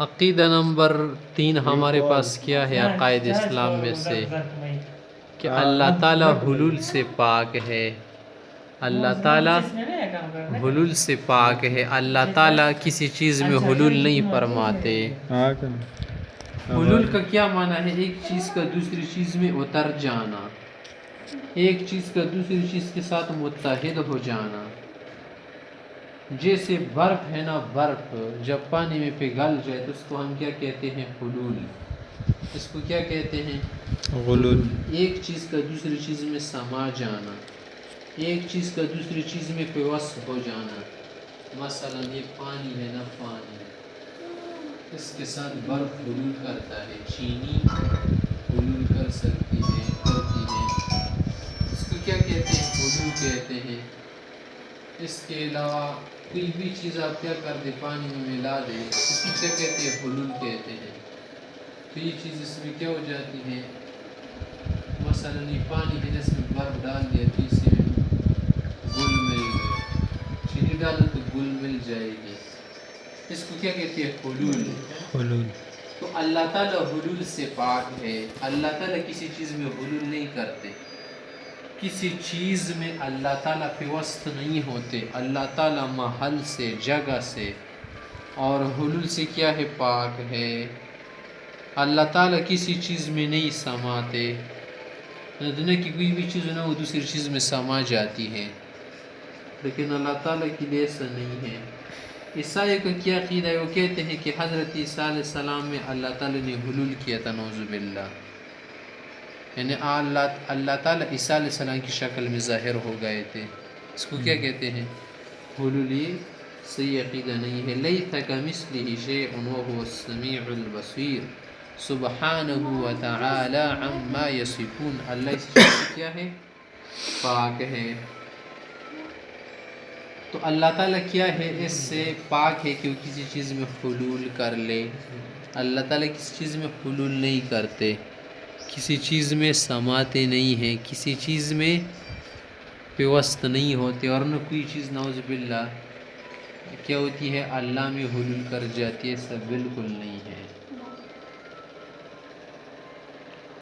عقیدہ نمبر 3 ہمارے پاس کیا ہے عقائد اسلام میں سے کہ اللہ تعالیٰ حلول سے پاک ہے. اللہ تعالیٰ حلول سے پاک ہے. اللہ تعالیٰ کسی چیز میں حلول نہیں فرماتے. حلول کا کیا معنی ہے؟ ایک چیز کا دوسری چیز میں اتر جانا، ایک چیز کا دوسری چیز کے ساتھ متحد ہو جانا. جیسے برف ہے نا، برف جب پانی میں پگھل جائے تو اس کو ہم کیا کہتے ہیں؟ حلول. اس کو کیا کہتے ہیں؟ حلول. ایک چیز کا دوسری چیز میں سما جانا، ایک چیز کا دوسری چیز میں پیوست ہو جانا. مثلا یہ پانی ہے نا، پانی، اس کے ساتھ برف حلول کرتا ہے، چینی حلول کر سکتی ہے، کرتی ہے. اس کو کیا کہتے ہیں؟ حلول کہتے ہیں. اس کے علاوہ کوئی بھی چیز آپ کیا کر دیں، پانی میں ملا دیں، اس کو کیا کہتے ہیں؟ حلول کہتے ہیں. تو یہ چیز اس میں کیا ہو جاتی ہے؟ مثلا یہ پانی ہے، اس میں برف ڈال دیا تو اس میں گل مل گئے، چینی ڈالو تو گل مل جائے گی. اس کو کیا کہتے ہیں؟ حلول. حلول. تو اللہ تعالیٰ حلول سے پاک ہے. اللہ تعالیٰ کسی چیز میں حلول نہیں کرتے، کسی چیز میں اللہ تعالیٰ پیوست نہیں ہوتے. اللہ تعالیٰ محل سے، جگہ سے اور حلول سے کیا ہے؟ پاک ہے. اللہ تعالیٰ کسی چیز میں نہیں سماتے. دنیا کی کوئی بھی چیز نہ وہ دوسری چیز میں سما جاتی ہے، لیکن اللہ تعالیٰ کے لیے ایسا نہیں ہے. عیسائی کا کیا عقیدہ ہے؟ وہ کہتے ہیں کہ حضرت عیسیٰ علیہ السلام میں اللہ تعالیٰ نے حلول کیا تھا، نعوذ باللہ. یعنی اللہ تعالیٰ عیسیٰ علیہ السلام کی شکل میں ظاہر ہو گئے تھے. اس کو کیا کہتے ہیں؟ حلول. یہ صحیح عقیدہ نہیں ہے. لیس کمثلہ شیء وہو السمیع البصیر سبحانہ وتعالی عما یصفون. اللہ اس چیز سے کیا ہے؟ پاک ہے. تو اللہ تعالیٰ کیا ہے؟ اس سے پاک ہے کہ وہ کسی چیز میں حلول کر لے. اللہ تعالیٰ کسی چیز میں حلول نہیں کرتے، کسی چیز میں سماتے نہیں ہیں، کسی چیز میں پیوست نہیں ہوتے. اور نہ کوئی چیز نعوذ باللہ کیا ہوتی ہے؟ اللہ میں حلول کر جاتی ہے. سب بالکل نہیں ہے.